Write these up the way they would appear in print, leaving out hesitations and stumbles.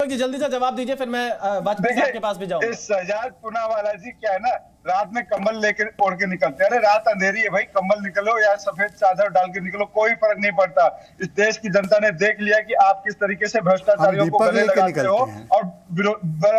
जी जल्दी से जवाब दीजिए, फिर मैं वाजपेयी साहब के पास भी जाऊंगा। शहजाद पूनावाला जी क्या है ना, रात में कंबल लेकर ओढ़ के निकलते हैं। अरे रात अंधेरी है भाई, कंबल निकलो या सफेद चादर डाल के निकलो, कोई फर्क नहीं पड़ता। इस देश की जनता ने देख लिया कि आप किस तरीके से भ्रष्टाचारियों को गले लगाते हो और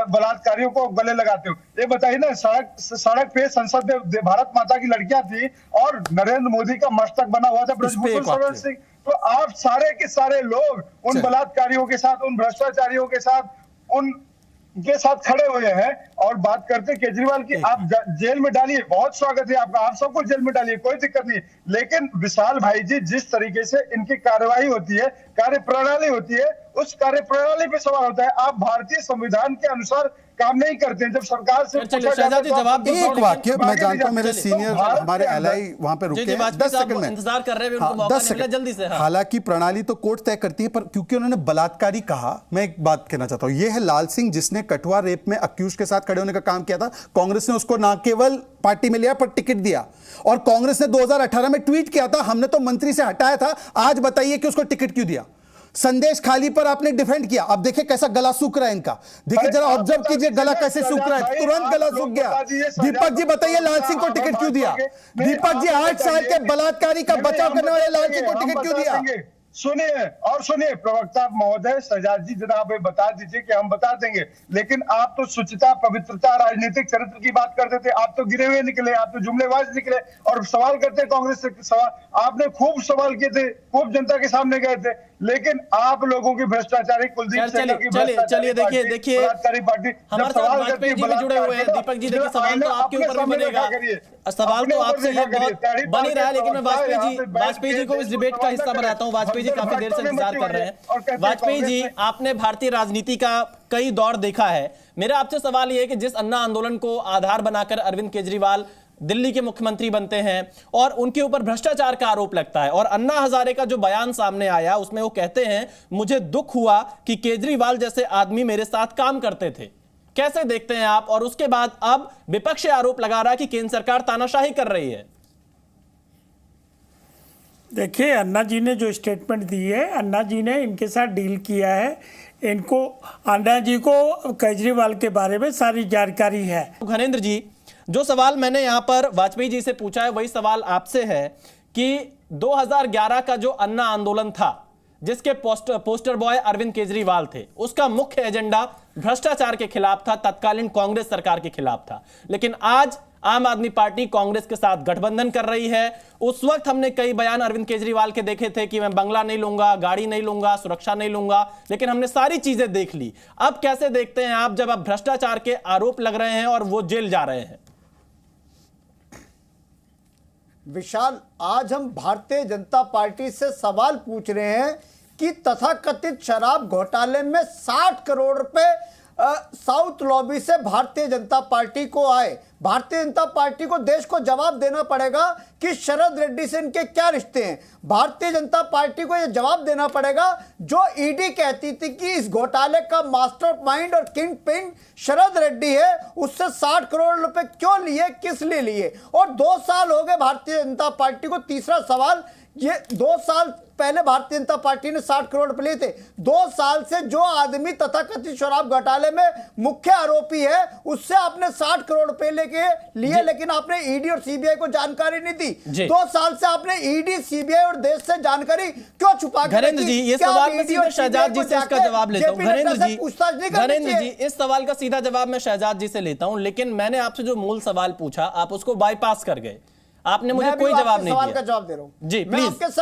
बलात्कारियों को गले लगाते हो। ये बताइए ना, सड़क पे संसद में भारत माता की लड़कियां थी और नरेंद्र मोदी का मस्तक बना हुआ था ब्रजभूषण शरण सिंह। तो आप सारे के सारे लोग उन बलात्कारियों के साथ, उन भ्रष्टाचारियों के साथ, उनके साथ खड़े हुए हैं। और बात करते केजरीवाल की, आप जेल में डालिए, बहुत स्वागत है आपका, आप सबको जेल में डालिए, कोई दिक्कत नहीं। लेकिन विशाल भाई जी, जिस तरीके से इनकी कार्यवाही होती है, कार्यप्रणाली होती है, उस कार्यप्रणाली पे सवाल होता है। आप भारतीय संविधान के अनुसार काम नहीं करते हैं। जब सरकार से शहजाद जी जवाब दो। एक वाक्य मैं जानता हूं, मेरे सीनियर हमारे एलआई वहां पे रुके 10 सेकंड में इंतजार कर रहे हैं, उनको मौका नहीं मिला, जल्दी से। हालांकि प्रणाली तो कोर्ट तय करती है, पर क्योंकि उन्होंने बलात्कारी कहा, मैं एक बात कहना चाहता हूं। यह है लाल सिंह, जिसने कठुआ रेप में अक्यूज के साथ खड़े होने का काम किया था। कांग्रेस ने उसको ना केवल पार्टी में लिया पर टिकट दिया, और कांग्रेस ने 2018 में ट्वीट किया था, हमने तो मंत्री से हटाया था। आज बताइए कि उसको टिकट क्यों दिया। संदेश खाली पर आपने डिफेंड किया। अब देखिए कैसा गला सूख रहा है इनका, देखिए जरा ऑब्जर्व कीजिए गला कैसे सूख रहा है, तुरंत गला सूख गया। दीपक जी बताइए लाल सिंह को टिकट क्यों दिया? दीपक जी 8 साल के बलात्कारी का बचाव करने वाले लाल सिंह को टिकट क्यों दिया? सुनिए प्रवक्ता महोदय, शहजाद जी जरा आप बता दीजिए कि हम बता देंगे। लेकिन आप तो शुचिता, पवित्रता, राजनीतिक चरित्र की बात करते थे, आप तो गिरे हुए निकले, आप तो जुमलेबाज निकले और सवाल करते कांग्रेस से सवाल। आपने खूब सवाल किए थे, खूब जनता के सामने गए थे, लेकिन आप लोगों की भ्रष्टाचारी कुलदीप सेंगर की चलिए देखिए पार्टी हमारे साथ वाजपेयी जी भी जुड़े हुए हैं। दीपक जी देखिए सवाल तो आपके ऊपर भी बनेगा, सवाल तो आपसे ये बहुत बन ही रहा है, लेकिन मैं वाजपेयी जी को इस डिबेट का हिस्सा बनाता हूं। वाजपेयी जी काफी देर से इंतजार कर रहे हैं। वाजपेयी जी, आपने भारतीय राजनीति का कई दौर देखा है। मेरा आपसे सवाल यह है कि जिस अन्ना आंदोलन को आधार बनाकर अरविंद केजरीवाल दिल्ली के मुख्यमंत्री बनते हैं और उनके ऊपर भ्रष्टाचार का आरोप लगता है, और अन्ना हजारे का जो बयान सामने आया उसमें वो कहते हैं मुझे दुख हुआ कि केजरीवाल जैसे आदमी मेरे साथ काम करते थे। कैसे देखते हैं आप? और उसके बाद अब विपक्ष आरोप लगा रहा है कि केंद्र सरकार तानाशाही कर रही है। देखिए अन्ना जी ने जो स्टेटमेंट दी है, अन्ना जी ने इनके साथ डील किया है, इनको अन्ना जी को केजरीवाल के बारे में सारी जानकारी है। घनेंद्र जी, जो सवाल मैंने यहां पर वाजपेयी जी से पूछा है वही सवाल आपसे है कि 2011 का जो अन्ना आंदोलन था, जिसके पोस्टर बॉय अरविंद केजरीवाल थे, उसका मुख्य एजेंडा भ्रष्टाचार के खिलाफ था, तत्कालीन कांग्रेस सरकार के खिलाफ था। लेकिन आज आम आदमी पार्टी कांग्रेस के साथ गठबंधन कर रही है। उस वक्त हमने कई बयान अरविंद केजरीवाल के देखे थे कि मैं बंगला नहीं लूंगा, गाड़ी नहीं लूंगा, सुरक्षा नहीं लूंगा, लेकिन हमने सारी चीजें देख ली। अब कैसे देखते हैं आप जब अब भ्रष्टाचार के आरोप लग रहे हैं और वो जेल जा रहे हैं? विशाल, आज हम भारतीय जनता पार्टी से सवाल पूछ रहे हैं कि तथाकथित शराब घोटाले में 60 करोड़ रुपए साउथ लॉबी से भारतीय जनता पार्टी को आए। भारतीय जनता पार्टी को देश को जवाब देना पड़ेगा कि शरद रेड्डी से इनके क्या रिश्ते हैं। भारतीय जनता पार्टी को यह जवाब देना पड़ेगा, जो ईडी कहती थी कि इस घोटाले का मास्टरमाइंड और किंग पिन शरद रेड्डी है, उससे 60 करोड़ रुपए क्यों लिए, किस लिए लिए? और 2 साल हो गए भारतीय जनता पार्टी को। तीसरा सवाल, ये 2 साल पहले भारतीय जनता पार्टी ने 60 करोड़ रुपए लिए थे। 2 साल से जो आदमी तथाकथित शराब घोटाले में मुख्य आरोपी है, उससे आपने 60 करोड़ रुपए लेके लिए, लेकिन आपने ईडी और सीबीआई को जानकारी नहीं दी। 2 साल से आपने ईडी, सीबीआई और देश से जानकारी क्यों छुपा के घरेंद्र जी, ये सवाल मैं सीधा शहजाद जी से इसका जवाब लेता हूं। घरेंद्र जी, इस सवाल का सीधा जवाब मैं शहजाद जी से लेता हूं, लेकिन मैंने आपसे जो मूल सवाल पूछा आप उसको बाईपास कर गए। आपने मुझे कोई जवाब नहीं दिया। का जवाब दे रहा हूं जी, प्लीज।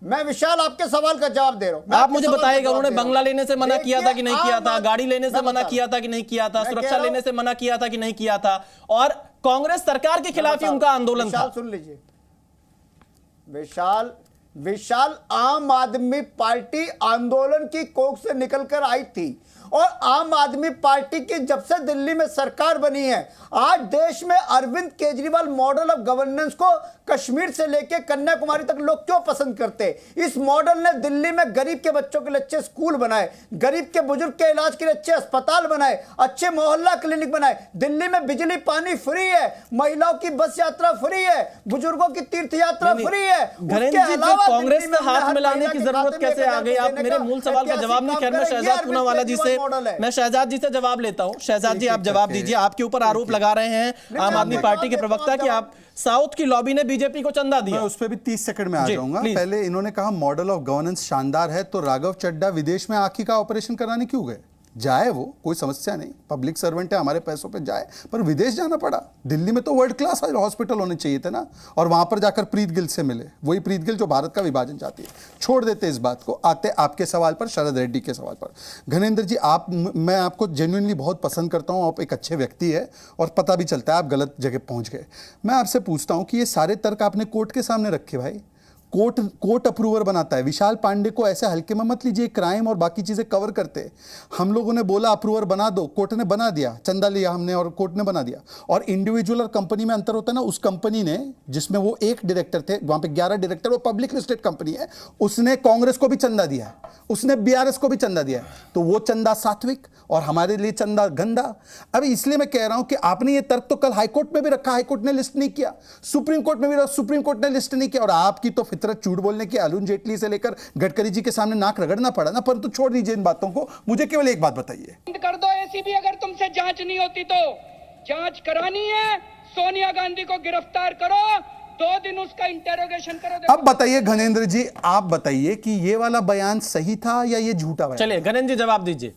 मैं विशाल आपके सवाल का जवाब दे रहा हूं। आप मुझे बताइएगा उन्होंने बंगला लेने से मना किया था कि नहीं किया था, गाड़ी लेने से मना किया था कि नहीं किया था, सुरक्षा लेने से मना किया था कि नहीं किया था, और कांग्रेस सरकार के खिलाफ ही उनका आंदोलन था। सुन लीजिए विशाल, आम आदमी पार्टी आंदोलन की कोख से निकलकर आई थी, और आम आदमी पार्टी की जब से दिल्ली में सरकार बनी है, आज देश में Arvind Kejriwal model of governance को कश्मीर से लेकर कन्याकुमारी तक लोग क्यों पसंद करते? इस मॉडल ने दिल्ली में गरीब के बच्चों के लिए अच्छे स्कूल बनाए, गरीब के बुजुर्ग के इलाज के लिए अच्छे अस्पताल बनाए, अच्छे मोहल्ला क्लिनिक बनाए। दिल्ली में बिजली पानी फ्री है, महिलाओं की बस यात्रा फ्री है, बुजुर्गों की तीर्थ यात्रा फ्री है। कांग्रेस में हाथ मिलाने की जरूरत कैसे आ गई? आप मेरे मूल सवाल का जवाब नहीं। खैर, मैं शहजाद पूनावाला जी से से मॉडल है। मैं शहजाद जी से जवाब लेता हूं। शहजाद जी, आप जवाब दीजिए। आपके ऊपर आरोप लगा रहे हैं आम आदमी पार्टी के प्रवक्ता कि आप साउथ की लॉबी ने बीजेपी को चंदा दिया। मैं उस पर भी 30 सेकंड में आ जाऊंगा। पहले इन्होंने कहा मॉडल ऑफ गवर्नेंस शानदार है, तो राघव चड्ढा विदेश में आंखी का ऑपरेशन कराने क्यों गए? जाए, वो कोई समस्या नहीं, पब्लिक सर्वेंट है, हमारे पैसों पे जाए, पर विदेश जाना पड़ा। दिल्ली में तो वर्ल्ड क्लास हॉस्पिटल होने चाहिए थे ना, और वहां पर जाकर प्रीत गिल से मिले, वही प्रीत गिल जो भारत का विभाजन चाहती है। छोड़ देते इस बात को, आते आपके सवाल पर, शरद रेड्डी के सवाल पर। घनेंद्र जी, मैं आपको जेन्युइनली बहुत पसंद करता हूं, आप एक अच्छे व्यक्ति है और पता भी चलता है आप गलत जगह पहुंच गए। मैं आपसे पूछता हूं कि ये सारे तर्क आपने कोर्ट के सामने रखे भाई, कोर्ट अप्रूवर बनाता है। विशाल पांडे को ऐसे हल्के में मत लीजिए, क्राइम और बाकी चीजें कवर करते। हम लोगों ने बोला अप्रूवर बना दो, कोर्ट ने बना दिया, चंदा लिया हमने और कोर्ट ने बना दिया। और इंडिविजुअल और कंपनी में अंतर होता है ना, उस कंपनी ने जिसमें वो एक डायरेक्टर थे, वहां पे 11 डायरेक्टर, वो पब्लिक लिस्टेड कंपनी है, उसने कांग्रेस को भी चंदा दिया है, उसने बीआरएस को भी चंदा दिया है। तो वो चंदा सात्विक और हमारे लिए चंदा गंदा। अभी इसलिए मैं कह रहा हूं कि आपने ये तर्क तो कल हाईकोर्ट में भी रखा, हाईकोर्ट ने लिस्ट नहीं किया, सुप्रीम कोर्ट में भी, सुप्रीम कोर्ट ने लिस्ट नहीं किया। और आपकी तो फितरत झूठ बोलने की, अरुण जेटली से लेकर गडकरी जी के सामने नाक रगड़ना पड़ा ना। परंतु छोड़ दीजिए इन बातों को, मुझे केवल एक बात बताइए। कर दो एसीबी, अगर तुमसे जांच नहीं होती तो जांच करानी है, सोनिया गांधी को गिरफ्तार करो, 2 दिन उसका इंटेरोगेशन करो। अब बताइए घनेंद्र जी, आप बताइए कि ये वाला बयान सही था या ये झूठा बयान? चलिए घनेंद्र जी जवाब दीजिए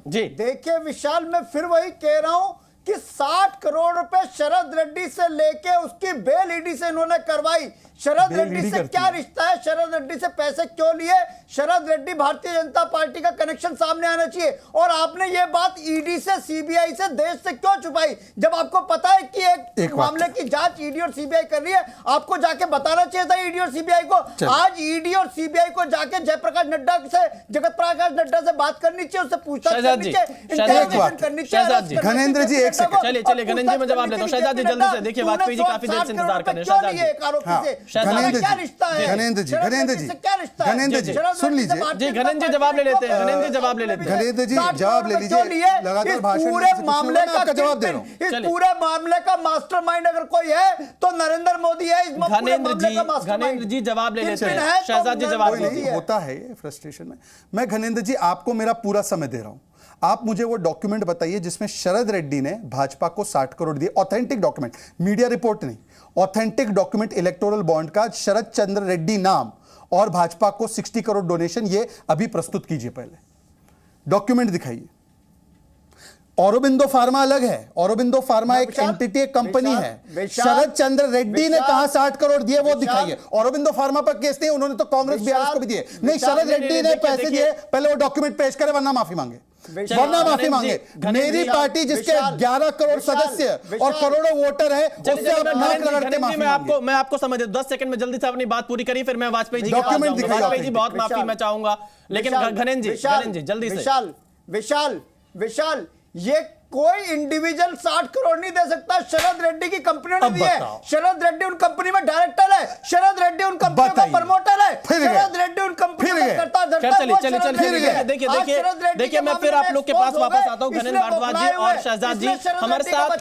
जी। देखिए विशाल, मैं फिर वही कह रहा हूं कि 60 करोड़ रुपए शरद रेड्डी से लेके उसकी बेल ईडी से इन्होंने करवाई। शरद रेड्डी से क्या रिश्ता है? शरद रेड्डी से पैसे क्यों लिए? शरद रेड्डी भारतीय जनता पार्टी का कनेक्शन सामने आना चाहिए। और आपने ये बात ईडी से, सीबीआई से, देश से क्यों छुपाई? जब आपको पता है कि एक मामले की जांच ईडी और सीबीआई कर रही है, आपको जाके बताना चाहिए था ईडी और सीबीआई को। आज ईडी और सीबीआई को जाके जयप्रकाश नड्डा से, जगत प्रकाश नड्डा से बात करनी चाहिए, उससे पूछताछ करनी चाहिए, इंटरोगेशन करनी चाहिए। घनेंद्र जी एक सेकंड, चलिए घनेंद्र जी मैं जवाब लेता हूं। शहजाद जी जल्दी से, देखिए वाजपेयी जी काफी देर से इंतजार कर रहे हैं। शहजाद जी, घनेंद्र जी सुन लीजिए जी, घनेंद्र जी जवाब ले लेते हैं। घनेंद्र जी जवाब ले लेते हैं। घनेंद्र जी जवाब ले लीजिए, लगातार भाषण पूरे मामले का जवाब दे रहा हूं। इस पूरे मामले का मास्टरमाइंड अगर कोई है तो नरेंद्र मोदी है। घनेंद्र जी जवाब ले लेते हैं। शहजाद जी जवाब नहीं होता है फ्रस्ट्रेशन में। मैं घनेंद्र जी आपको मेरा पूरा समय दे रहा हूं, आप मुझे वो डॉक्यूमेंट बताइए जिसमें शरद रेड्डी ने भाजपा को 60 करोड़ दिए। ऑथेंटिक डॉक्यूमेंट, मीडिया रिपोर्ट नहीं, ऑथेंटिक डॉक्यूमेंट इलेक्टोरल बॉन्ड का, शरद चंद्र रेड्डी नाम और भाजपा को 60 करोड़ डोनेशन। ये अभी प्रस्तुत कीजिए, पहले डॉक्यूमेंट दिखाइए। औरोबिंदो फार्मा अलग है, औरोबिंदो फार्मा एक एंटिटी, एक कंपनी है। शरद चंद्र रेड्डी ने कहा 60 करोड़ दिए, वो दिखाइए। औरोबिंदो फार्मा पर केस नहीं, उन्होंने तो कांग्रेस बीआरएस को भी दिए। नहीं, शरद रेड्डी ने पैसे दिए, पहले वो डॉक्यूमेंट पेश करे वरना माफी मांगे, वरना माफी मांगे। मेरी पार्टी जिसके 11 करोड़ सदस्य और करोड़ों वोटर है, उससे आप नाक रगड़ते माफी मांगे। मैं आपको समझ 10 सेकंड में जल्दी से अपनी बात पूरी करिए, फिर मैं वाजपेयी जी डॉक्यूमेंट दिखाइए। वाजपेयी जी बहुत माफी मैं चाहूंगा, लेकिन घनेंद्र जी जल्दी से। विशाल, ये कोई इंडिविजुअल 60 करोड़ नहीं दे सकता। शरद रेड्डी की कंपनी ने दिए। शरद रेड्डी उन कंपनी में डायरेक्टर है, शरद रेड्डी उन कंपनी का प्रमोटर है, शरद रेड्डी उन कंपनी का करता धरता। देखिए मैं फिर आप लोग के पास वापस आता हूं। घनेंद्र भारद्वाज जी और शहजाद जी हमारे साथ